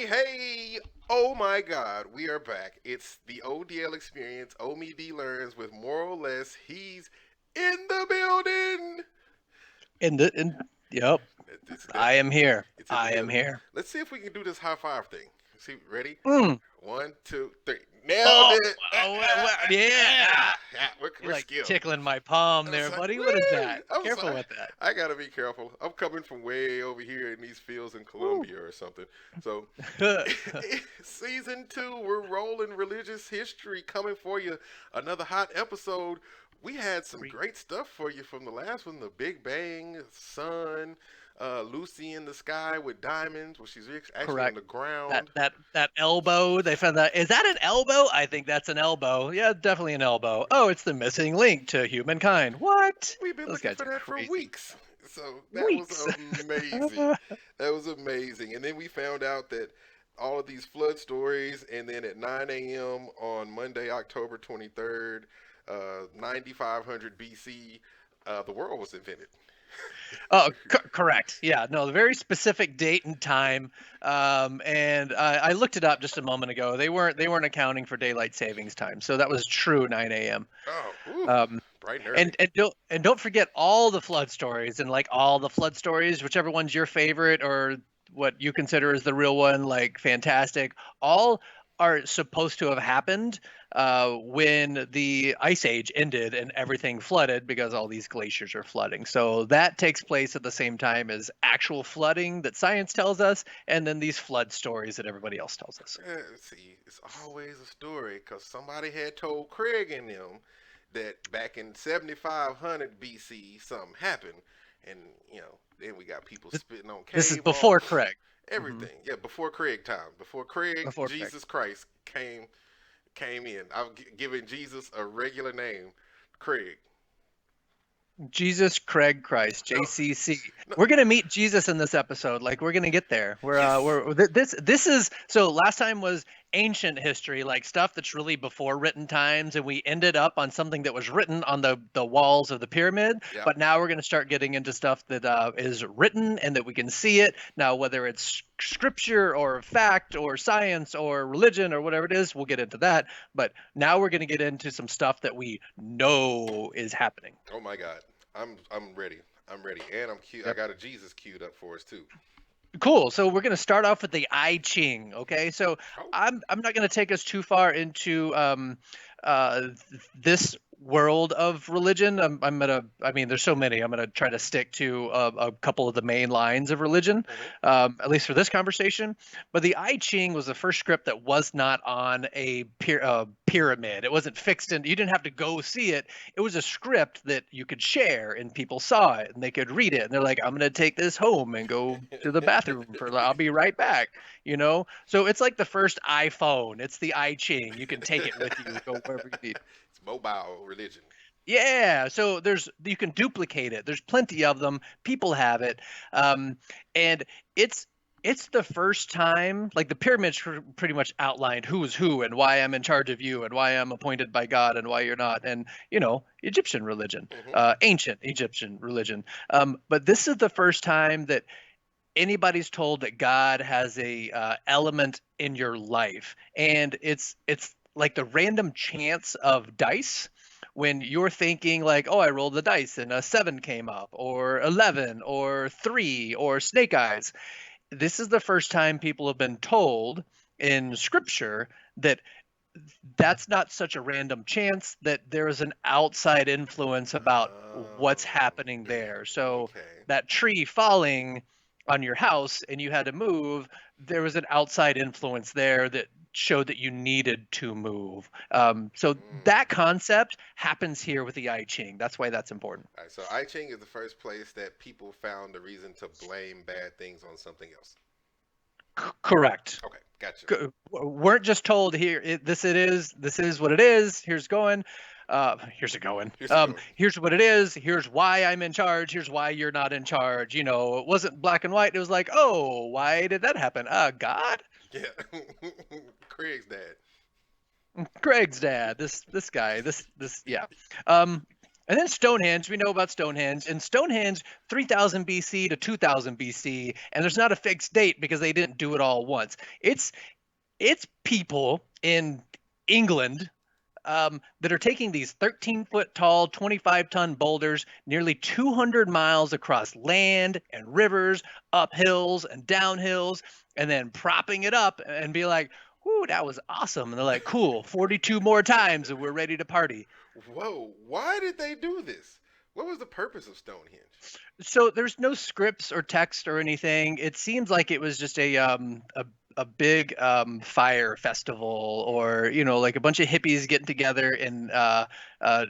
Hey! Oh my God, we are back. It's the ODL experience. Omie D learns with more or less. He's in the building. Yep, It's I am here. it's in the I am building. here. Let's see if we can do this high five thing. See, ready? Mm. One, two, three. Nailed Oh, it! yeah. You're We're like skilled. tickling my palm I was there, like, buddy. What is woo! that? I'm Careful sorry. with that. I gotta be careful. I'm coming from way over here in these fields in Woo. Colombia or something. So, season two, we're rolling religious history coming for you. Another hot episode. We had some Re- great stuff for you from the last one: the Big Bang, Sun, Lucy in the sky with diamonds. Well, she's actually on Correct. the That ground. that that elbow. They found that. Is that an elbow? I think that's an elbow. Yeah, definitely an elbow. Oh, it's the missing link to humankind. What? We've been Those looking guys for are that for crazy. weeks. So that was Weeks. amazing. That was amazing. And then we found out that all of these flood stories, and then at 9 a.m. on Monday, October 23rd, 9500 BC, the world was invented. Oh, correct. Yeah, no, the very specific date and time. And I looked it up just a moment ago. They weren't accounting for daylight savings time, so that was true 9 a.m. Oh, ooh, Um, bright and early. and don't forget all the flood stories and like all the flood stories, whichever one's your favorite or what you consider as the real one, like fantastic. All are supposed to have happened when the ice age ended and everything flooded because all these glaciers are flooding. So that takes place at the same time as actual flooding that science tells us, and then these flood stories that everybody else tells us. See, it's always a story because somebody had told Craig and them that back in 7500 BC something happened, and then we got people This, spitting on this is cave before walls, Craig. Hmm. everything. Yeah, before Craig time, before Craig, Before Craig. Jesus Christ came in. I've given Jesus a regular name, Craig. Jesus Craig Christ, No, JCC. no, We're gonna meet Jesus in this episode. Like we're gonna get there. yes. This is so. Last time was ancient history, like stuff that's really before written times, and we ended up on something that was written on the walls of the pyramid. Yep. But now we're gonna start getting into stuff that is written and that we can see it now, whether it's scripture or fact or science or religion or whatever it is. We'll get into that. But now we're gonna get into some stuff that we know is happening. Oh my God. I'm ready. I'm ready, and I'm cute. I Yep. got a Jesus queued up for us too. Cool. So we're going to start off with the I Ching. Okay. So Oh, I'm not going to take us too far into this world of religion. I'm gonna. I mean, there's so many. I'm gonna try to stick to a couple of the main lines of religion, hmm, at least for this conversation. But the I Ching was the first script that was not on a pyramid. It wasn't fixed in. You didn't have to go see it. It was a script that you could share, and people saw it, and they could read it, and they're like, "I'm gonna take this home and go to the bathroom for. I'll be right back." So it's like the first iPhone. It's the I Ching. You can take it with you, go wherever you need. it's mobile religion. Yeah, so you can duplicate it. There's plenty of them. People have it, and it's it's the first time. Like the pyramids pretty much outlined who's who and why I'm in charge of you and why I'm appointed by God and why you're not. And Egyptian religion, Hmm. ancient Egyptian religion. But this is the first time that anybody's told that God has a element in your life, and it's like the random chance of dice when you're thinking like, oh, I rolled the dice and a 7 came up, or 11, or 3, or snake eyes. This is the first time people have been told in scripture that that's not such a random chance, that there is an outside influence about what's Oh, happening there. So okay. that tree falling on your house and you had to move, there was an outside influence there that showed that you needed to move. So Mm. that concept happens here with the I Ching. That's why that's important. All right, so I Ching is the first place that people found a reason to blame bad things on something else. Correct. Okay, gotcha. Weren't just told here this is what it is, here's going, here's it going, Here's it going. here's what it is, here's why I'm in charge, here's why you're not in charge. It wasn't black and white. It was like, oh, why did that happen? God. Yeah, Craig's dad. Greg's dad, this guy, this yeah. um And then Stonehenge, we know about Stonehenge. And Stonehenge, 3000 BC to 2000 BC. And there's not a fixed date because they didn't do it all once. It's people in England that are taking these 13-foot tall, 25-ton boulders nearly 200 miles across land and rivers, up hills and down hills, and then propping it up and be like, "Whoo, that was awesome!" And they're like, "Cool, 42 more times, and we're ready to party." Whoa, why did they do this? What was the purpose of Stonehenge? So there's no scripts or text or anything. It seems like it was just a big fire festival, or like a bunch of hippies getting together in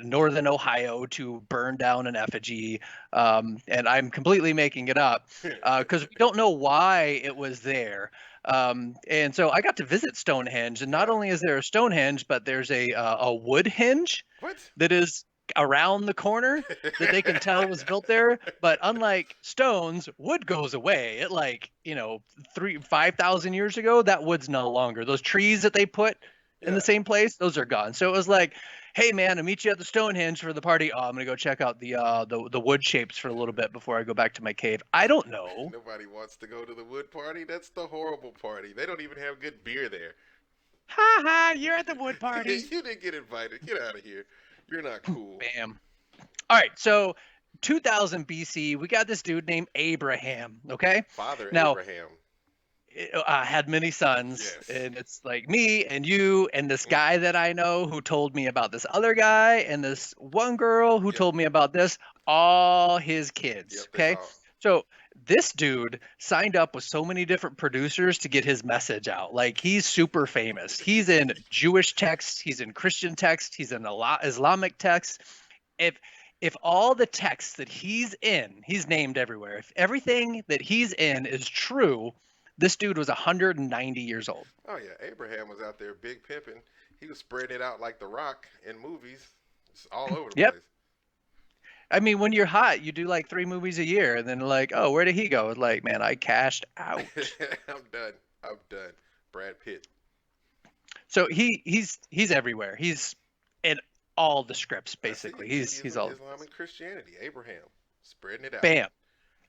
northern Ohio to burn down an effigy. And I'm completely making it up because we don't know why it was there. And so I got to visit Stonehenge, and not Wow. only is there a Stonehenge, but there's a wood henge What? that is around the corner that they can tell was built there. But unlike stones, wood goes away. It, like, 5,000 years ago, that wood's no longer. Those trees that they put in the Yeah. same place, those are gone. So it was like, hey man, I'll meet you at the Stonehenge for the party. Oh, I'm gonna go check out the wood shapes for a little bit before I go back to my cave. I don't know. Nobody wants to go to the wood party. That's the horrible party. They don't even have good beer there. Ha ha, you're at the wood party. You didn't get invited. Get out of here. You're not cool. Bam. All right, so 2000 BC, we got this dude named Abraham. Okay, Father now Abraham. had many sons, Yes. and it's like me and you and this Mm. guy that I know who told me about this other guy and this one girl who Yep. told me about this, all his kids. Yep. That's Okay, all. so this dude signed up with so many different producers to get his message out. Like, he's super famous. He's in Jewish texts, he's in Christian texts, he's in a lot Islamic texts. If all the texts that he's in, he's named everywhere. If everything that he's in is true, this dude was 190 years old. Oh yeah, Abraham was out there big pimping. He was spreading it out like The Rock in movies. It's all over the Yep. place. I mean, when you're hot, you do like 3 movies a year, and then like, oh, where did he go? It's like, man, I cashed out. I'm done. I'm done. Brad Pitt. So he's everywhere. He's in all the scripts That's it. basically. Judaism, He's all Islam, and Christianity. Abraham spreading it out. bam.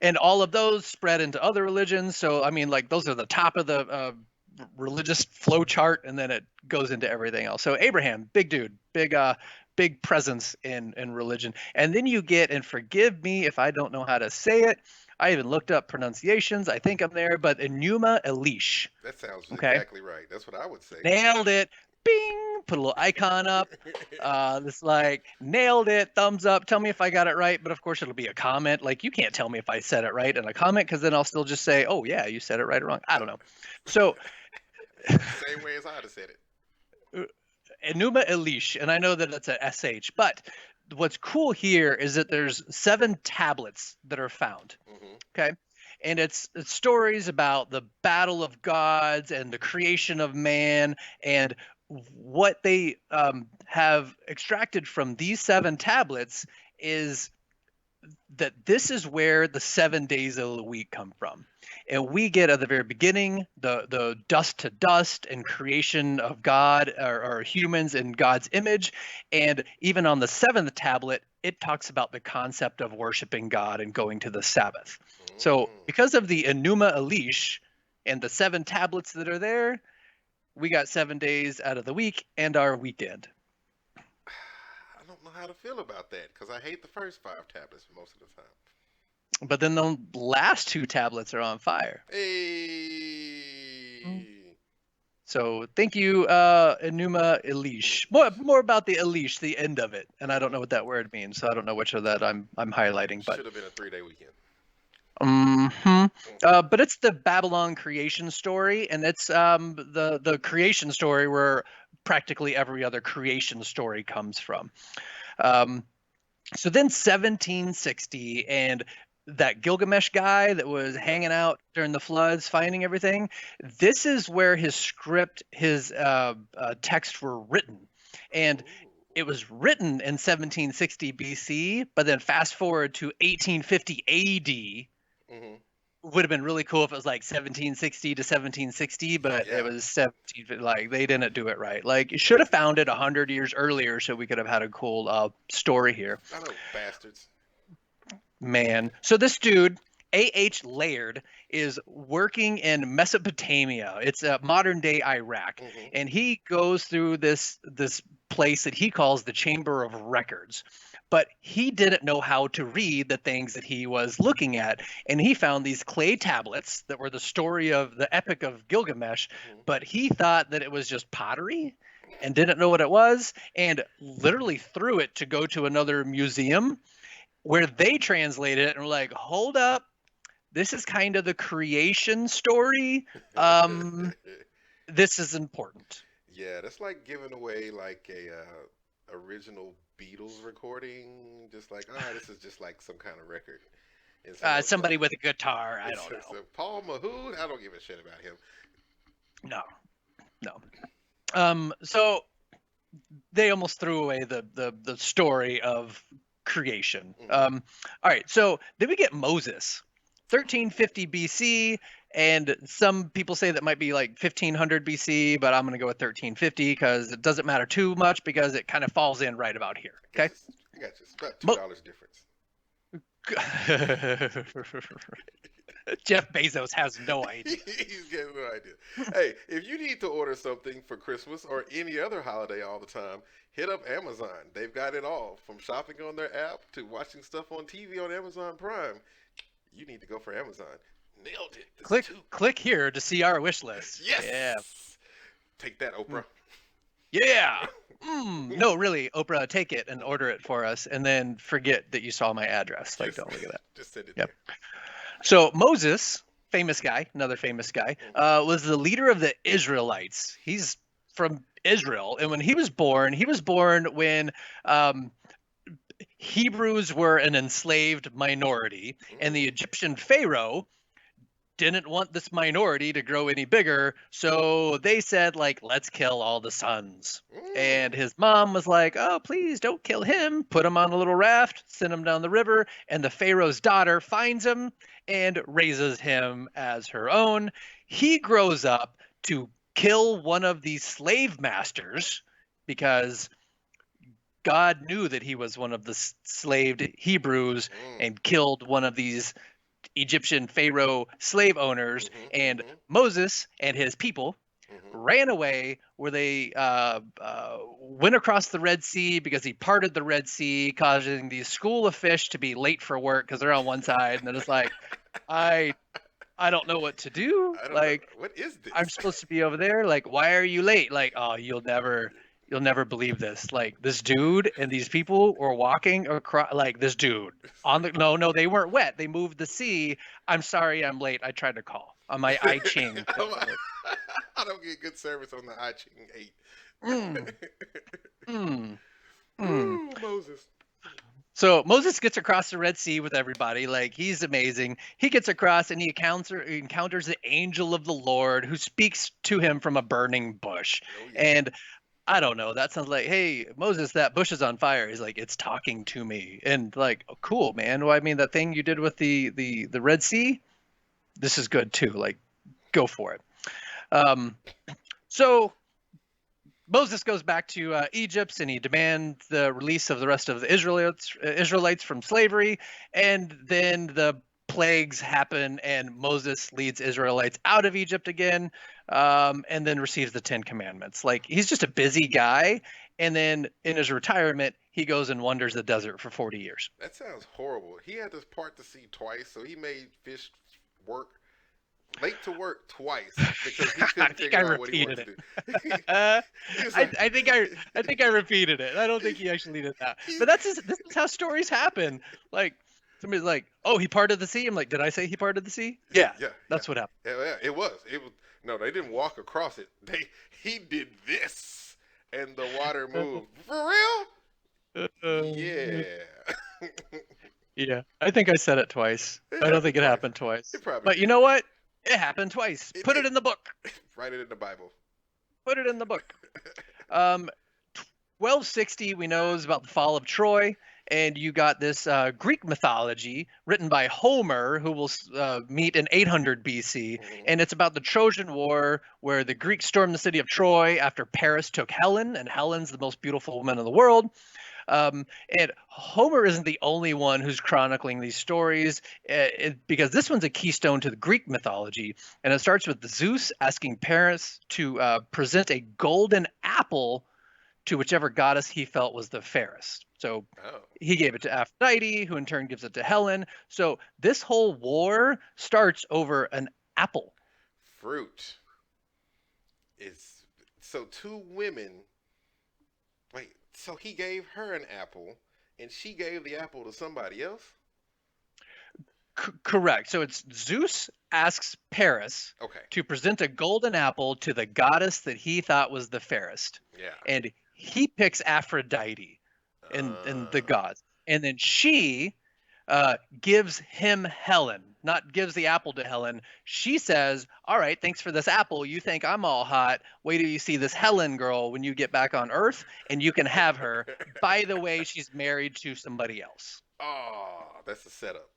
And all of those spread into other religions. So I mean, like, those are the top of the religious flow chart, and then it goes into everything else. So Abraham, big dude, big presence in religion. And then you get, and forgive me if I don't know how to say it. I even looked up pronunciations. I think I'm there, but Enuma Elish. That sounds Okay, exactly right. That's what I would say. nailed it. Bing, put a little icon up. This, like, nailed it, thumbs up. Tell me if I got it right, but of course it'll be a comment. Like, you can't tell me if I said it right in a comment, because then I'll still just say, oh yeah, you said it right or wrong. I don't know. So Same way as I'd have said it. Enuma Elish, and I know that it's a sh, but what's cool here is that there's 7 tablets that are found. Hmm. Okay, and it's stories about the battle of gods and the creation of man, and what they have extracted from these 7 tablets is that this is where the 7 days of the week come from. And we get at the very beginning the dust to dust and creation of God, or humans in God's image. And even on the 7th tablet, it talks about the concept of worshiping God and going to the Sabbath. So Mm. because of the Enuma Elish and the 7 tablets that are there, we got 7 days out of the week and our weekend. I don't know how to feel about that because I hate the first 5 tablets most of the time. But then the last 2 tablets are on fire. Hey. So thank you, Enuma Elish. More about the Elish, the end of it, and I don't know what that word means, so I don't know which of that I'm highlighting. But Should have been a 3-day weekend. hmm Mm. but it's the Babylon creation story, and it's the creation story where practically every other creation story comes from. Um, so then 1760, and that Gilgamesh guy that was Yep. hanging out during the floods, finding everything. This is where his texts were written, and Oh. it was written in 1760 BC. But then fast forward to 1850 AD, Hmm. would have been really cool if it was like 1760 to 1760, Oh but it yeah, was 17. Like they didn't do it right. Like you should have found it 100 years earlier, so we could have had a cool story here. I know bastards. Man, so this dude, A.H. Laird, is working in Mesopotamia. It's modern day Iraq, Hmm. and he goes through this place that he calls the Chamber of Records. But he didn't know how to read the things that he was looking at, and he found these clay tablets that were the story of the Epic of Gilgamesh. Hmm. But he thought that it was just pottery, and didn't know what it was, and literally threw it to go to another museum where they translated it and were like, hold up, this is kind of the creation story. This is important. Yeah, that's like giving away like a original Beatles recording. Just like, this is just like some kind of record. And so it's Somebody like, with a guitar, I it's, don't it's know. a Paul Mahood. I don't give a shit about him. No, no. So they almost threw away the story of creation. Hmm. All right, so then we get Moses, 1350 BC, and some people say that might be like 1500 BC, but I'm going to go with 1350 because it doesn't matter too much because it kind of falls in right about here. I got Okay. you. I got you. It's about Mo- $2 difference. Jeff Bezos has no idea. He's getting no idea. Hey, if you need to order something for Christmas or any other holiday all the time, hit up Amazon. They've got it all, from shopping on their app to watching stuff on TV on Amazon Prime. You need to go for Amazon. Nailed it. This click too. click here to see our wish list. Yes. Yeah. Take that, Oprah. Yeah. No, really, Oprah, take it and order it for us, and then forget that you saw my address. Like, Just, don't look at that. just send it Yep. there. So Moses, famous guy, another famous guy, Mhm. was the leader of the Israelites. He's from Israel, and when he was born when um, Hebrews were an enslaved minority, and the Mm. Egyptian Pharaoh didn't want this minority to grow any bigger, so they said like, let's kill all the sons. And Mm. his mom was like, oh, please don't kill him. Put him on a little raft, send him down the river, and the Pharaoh's daughter finds him and raises him as her own. He grows up to kill one of these slave masters because God knew that he was one of the slaved Hebrews Mm. and killed one of these Egyptian Pharaoh slave owners, Mhm. and Mhm. Moses and his people Mhm. ran away where they went across the Red Sea because he parted the Red Sea, causing the school of fish to be late for work because they're on one side, and then it's like, I I don't know what to do. I don't know. Like, What is I'm this? supposed to be over there. Like, why are you late? Like, oh, you'll never believe this. Like, this dude and these people were walking across. Like, this dude on the no, they weren't wet. They moved the sea. I'm sorry, I'm late. I tried to call on my I Ching. I don't get good service on the iChing 8. Mm, mm, mm. Ooh, Moses. So Moses gets across the Red Sea with everybody. Like, he's amazing. He gets across and he encounters the angel of the Lord who speaks to him from a burning bush. Oh yeah. And I don't know. That sounds like, hey, Moses, that bush is on fire. He's like, it's talking to me. And like, oh, cool, man. Well, I mean, that thing you did with the Red Sea, this is good too. Like, go for it. Um, so Moses goes back to Egypt and he demands the release of the rest of the Israelites from slavery. And then the plagues happen, and Moses leads Israelites out of Egypt again, and then receives the Ten Commandments. Like, he's just a busy guy. And then in his retirement, he goes and wanders the desert for 40 years. That sounds horrible. He had to part the sea twice, so he made fish work late to work twice because he I couldn't think I figure out what he wanted repeated to it. do. He was like, I think I repeated it. I don't think he actually did that. he, But this is how stories happen. Like, somebody's like, "Oh, he parted the sea." I'm like, "Did I say he parted the sea?" Yeah, yeah, that's what happened. yeah, it was. It was. No, they didn't walk across it. He did this, and the water moved. For real? Yeah. Yeah, I think I said it twice. It I don't think happened it twice. happened twice. It probably But you did. know what? It happened twice. It Put it did. in the book. Write it in the Bible. Put it in the book. Um, 1260 we know is about the fall of Troy, and you got this Greek mythology written by Homer, who will meet in 800 BC, Hmm. and it's about the Trojan War, where the Greeks stormed the city of Troy after Paris took Helen, and Helen's the most beautiful woman in the world. And Homer isn't the only one who's chronicling these stories, because this one's a keystone to the Greek mythology. And it starts with Zeus asking Paris to present a golden apple to whichever goddess he felt was the fairest. So Oh, he gave it to Aphrodite, who in turn gives it to Helen. So this whole war starts over an apple. fruit is so two women. Wait, so he gave her an apple, and she gave the apple to somebody else? Correct. So it's Zeus asks Paris Okay. to present a golden apple to the goddess that he thought was the fairest. Yeah. And he picks Aphrodite in the Uh, gods. And then she gives him Helen, not gives the apple to Helen. She says, "All right, thanks for this apple. You think I'm all hot. Wait till you see this Helen girl when you get back on Earth, and you can have her. By the way, she's married to somebody else." oh, that's the setup.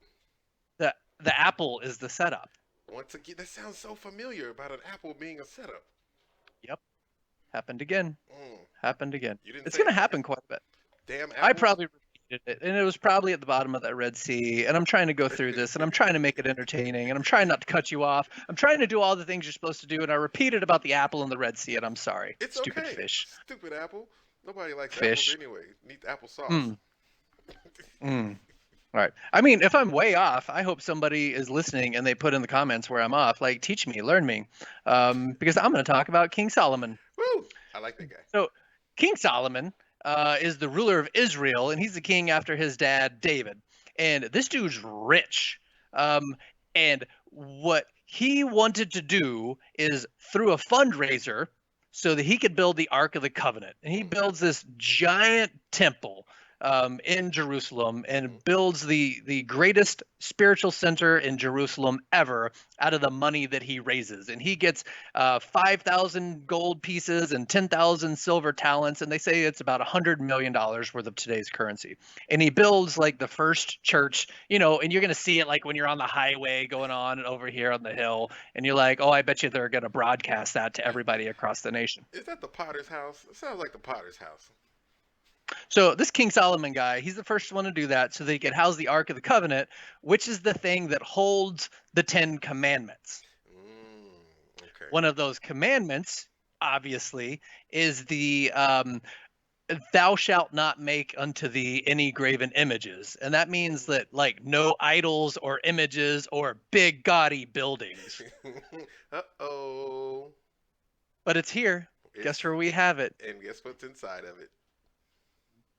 The apple is the setup. Once again, that sounds so familiar about an apple being a setup. Yep, happened again. Mm. Happened again. You didn't It's say going to happen quite a bit. damn I apples? probably repeated it, and it was probably at the bottom of that Red Sea. And I'm trying to go through this, and I'm trying to make it entertaining, and I'm trying not to cut you off. I'm trying to do all the things you're supposed to do, and I repeated about the apple in the Red Sea, and I'm sorry. It's Stupid okay. fish. Stupid apple. Nobody likes apples Fish. anyway. Need applesauce. Mm, mm. All right. I mean, if I'm way off, I hope somebody is listening and they put in the comments where I'm off. Like, teach me, learn me, because I'm going to talk about King Solomon. Woo! I like that guy. So, King Solomon is the ruler of Israel, and he's the king after his dad, David. And this dude's rich. And what he wanted to do is through a fundraiser so that he could build the Ark of the Covenant. And he Mm, builds this giant temple in Jerusalem mm. and builds the greatest spiritual center in Jerusalem ever out of the money that he raises. And he gets 5,000 gold pieces and 10,000 silver talents. And they say it's about $100 million worth of today's currency. And he builds like the first church, and you're going to see it like when you're on the highway going on over here on the hill. And you're like, oh, I bet you they're going to broadcast that to everybody across the nation. Is that the Potter's house? It sounds like the Potter's house. So this King Solomon guy, he's the first one to do that so they could house the Ark of the Covenant, which is the thing that holds the 10 Commandments. Okay. One of those commandments, obviously, is the thou shalt not make unto thee any graven images. And that means that like no idols or images or big gaudy buildings. Uh-oh. But it's here. Guess It's where we have it. and guess what's inside of it?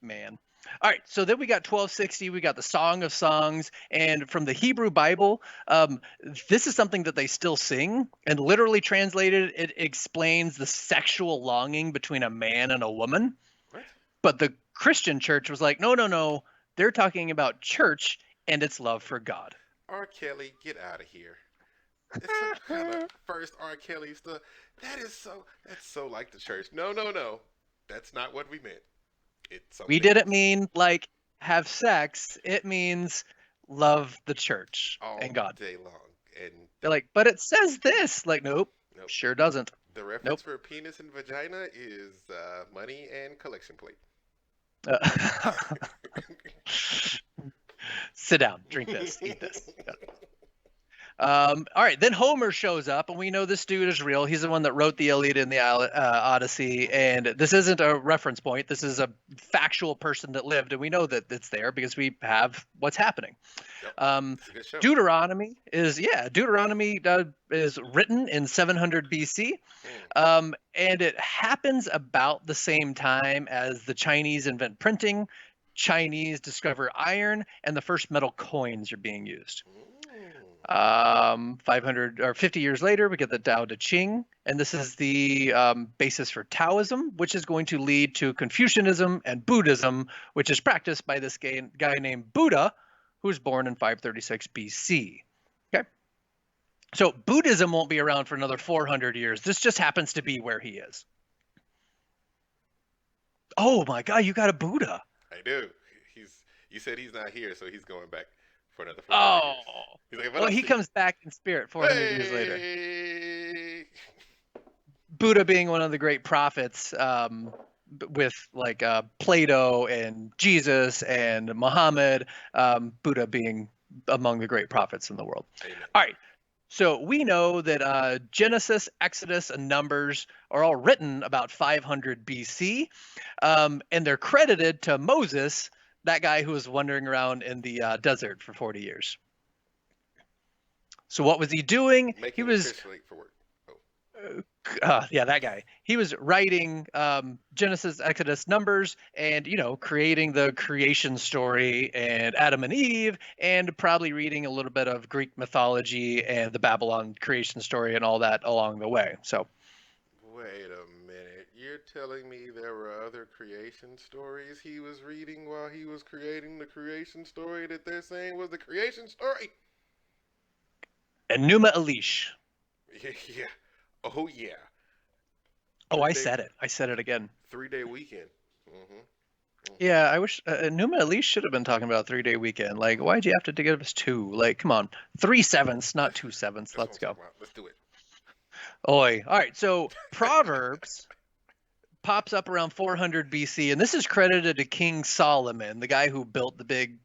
Man. All right, so then we got 1260, we got the Song of Songs, and from the Hebrew Bible, this is something that they still sing, and literally translated, it explains the sexual longing between a man and a woman. What? But the Christian church was like, no, no, no, they're talking about church and its love for God. R. Kelly, get out of here. It's some kind of first R. Kelly stuff. That's so like the church. No, no, no. That's not what we meant. It's We something didn't else. mean like have sex, it means love the church All and God. day long. And They're like, but it says this. Like, nope, nope. sure doesn't. The reference Nope. for penis and vagina is money and collection plate. Uh, sit down, drink this, eat this. Yeah. All right, then Homer shows up, and we know this dude is real. He's the one that wrote the Iliad and the Odyssey, and this isn't a reference point. This is a factual person that lived, and we know that it's there because we have what's happening. Yep. Um, It's a good show. Deuteronomy is written in 700 BC, Mm. and it happens about the same time as the Chinese invent printing, Chinese discover iron, and the first metal coins are being used. Mm. 500 or 50 years later, we get the Tao Te Ching, and this is the basis for Taoism, which is going to lead to Confucianism and Buddhism, which is practiced by this guy named Buddha, who was born in 536 BC. Okay, so Buddhism won't be around for another 400 years. This just happens to be where he is. Oh my God, you got a Buddha. I do. He's You said he's not here, so he's going back for another 400 years. Oh, He's like, but well, I'll he see. comes back in spirit 400 years later. Hey, Buddha being one of the great prophets, with like Plato and Jesus and Muhammad, Buddha being among the great prophets in the world. amen. All right. So we know that Genesis, Exodus, and Numbers are all written about 500 BC, and they're credited to Moses, that guy who was wandering around in the desert for 40 years. So what was he doing? He Making the was fish late for work. Oh, yeah, that guy. He was writing Genesis, Exodus, Numbers, and creating the creation story and Adam and Eve, and probably reading a little bit of Greek mythology and the Babylon creation story and all that along the way. So, wait a minute. You're telling me there were other creation stories he was reading while he was creating the creation story that they're saying was the creation story? Enuma Elish. Yeah, yeah. Oh yeah. Oh, Three I day said it. I said it again. 3 day weekend. Mm-hmm. Mm-hmm. Yeah, I wish Enuma Elish should have been talking about a 3 day weekend. Like, why'd you have to give us two? Like, come on, 3/7, not 2/7. That's what Let's I'm go. talking about. Let's do it. Oi. All right. So Proverbs pops up around 400 BC, and this is credited to King Solomon, the guy who built the big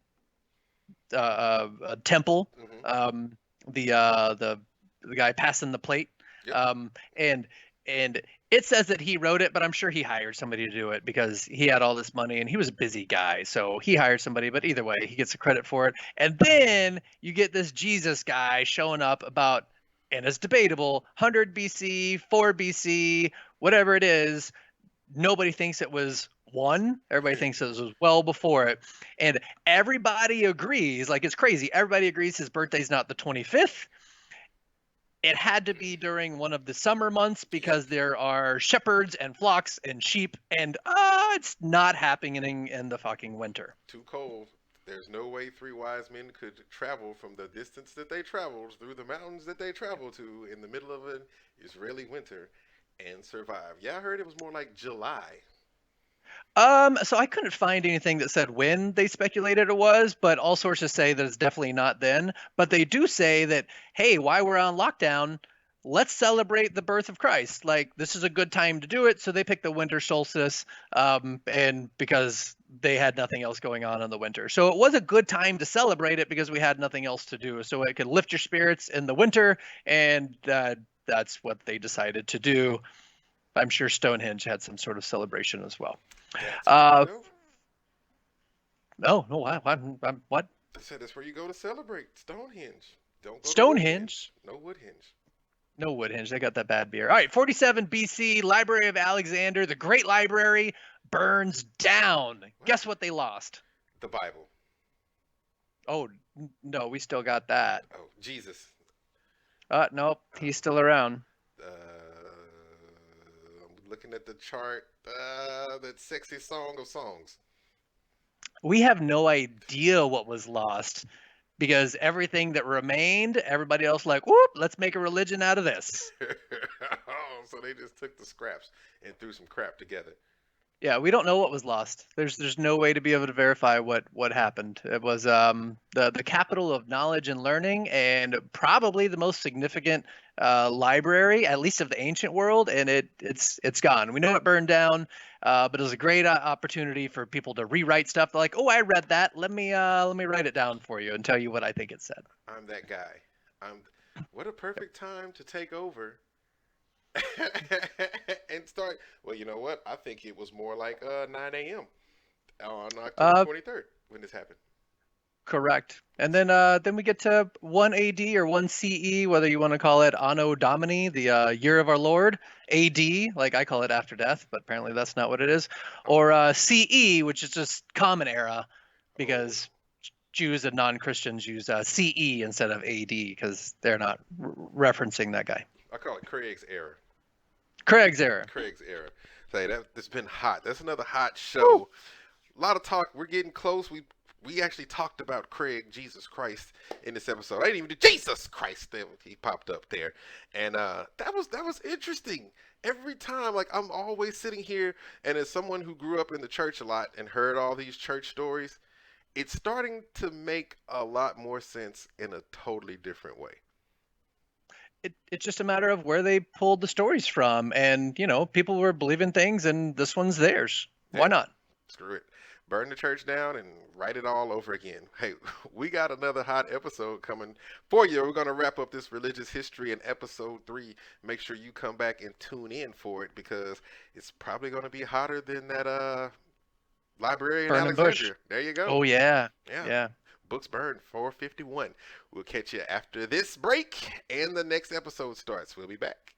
temple, Mm-hmm. um, the guy passing the plate, Yep. and it says that he wrote it, but I'm sure he hired somebody to do it because he had all this money and he was a busy guy, so he hired somebody. But either way, he gets the credit for it. And then you get this Jesus guy showing up about, and it's debatable, 100 BC, 4 BC, whatever it is. Nobody thinks it was one. Everybody thinks it was well before it. And everybody agrees, like it's crazy. Everybody agrees his birthday's not the 25th. It had to be during one of the summer months Yep. because there are shepherds and flocks and sheep, and it's not happening in the fucking winter. Too cold. There's no way three wise men could travel from the distance that they traveled through the mountains that they traveled to in the middle of an Israeli winter and survive. Yeah, I heard it was more like July. So I couldn't find anything that said when they speculated it was, but all sources say that it's definitely not then. But they do say that, hey, while we're on lockdown, let's celebrate the birth of Christ. Like this is a good time to do it. So they picked the winter solstice, and because they had nothing else going on in the winter, so it was a good time to celebrate it because we had nothing else to do. So it could lift your spirits in the winter, and that's what they decided to do. I'm sure Stonehenge had some sort of celebration as well. That's where you Uh, go. no, no, what? I said that's where you go to celebrate. Stonehenge. Don't go to Woodhenge. Stonehenge? No Woodhenge. No, Woodhenge. They got that bad beer. All right, 47 BC, Library of Alexander, the Great Library burns down. What? Guess what they lost? The Bible. Oh, no, we still got that. Oh, Jesus. Nope, he's still around. I'm looking at the chart. That sexy song of songs. We have no idea what was lost because everything that remained, everybody else like, whoop, let's make a religion out of this. Oh, so they just took the scraps and threw some crap together. Yeah, we don't know what was lost. There's no way to be able to verify what happened. It was the capital of knowledge and learning, and probably the most significant library, at least of the ancient world. And it's gone. We know it burned down, but it was a great opportunity for people to rewrite stuff. They're like, oh, I read that. Let me write it down for you and tell you what I think it said. I'm that guy. I'm. What a perfect time to take over and start. Well, you know what? I think it was more like 9 a.m. on October Uh, 23rd when this happened. Correct. And then we get to 1 AD or 1 CE, whether you want to call it Anno Domini, the year of our Lord, AD, like I call it after death, but apparently that's not what it is, Oh, or CE, which is just common era, oh, because Jews and non-Christians use CE instead of AD because they're not referencing that guy. I call it Craig's era. Craig's era. Craig's era. Say that it's been hot. That's another hot Woo! show. A lot of talk. We're getting close. We actually talked about Craig Jesus Christ in this episode. I didn't even do Jesus Christ. He popped up there, and that was interesting. Every time, like I'm always sitting here, and as someone who grew up in the church a lot and heard all these church stories, it's starting to make a lot more sense in a totally different way. It's just a matter of where they pulled the stories from, and people were believing things, and this one's theirs. Why Yeah, not? screw it. Burn the church down and write it all over again. Hey, we got another hot episode coming for you. We're going to wrap up this religious history in episode 3. Make sure you come back and tune in for it because it's probably going to be hotter than that library in Burning bush. Alexandria. There you go. Oh yeah, Yeah. yeah. Books burned 451. We'll catch you after this break and the next episode starts. We'll be back.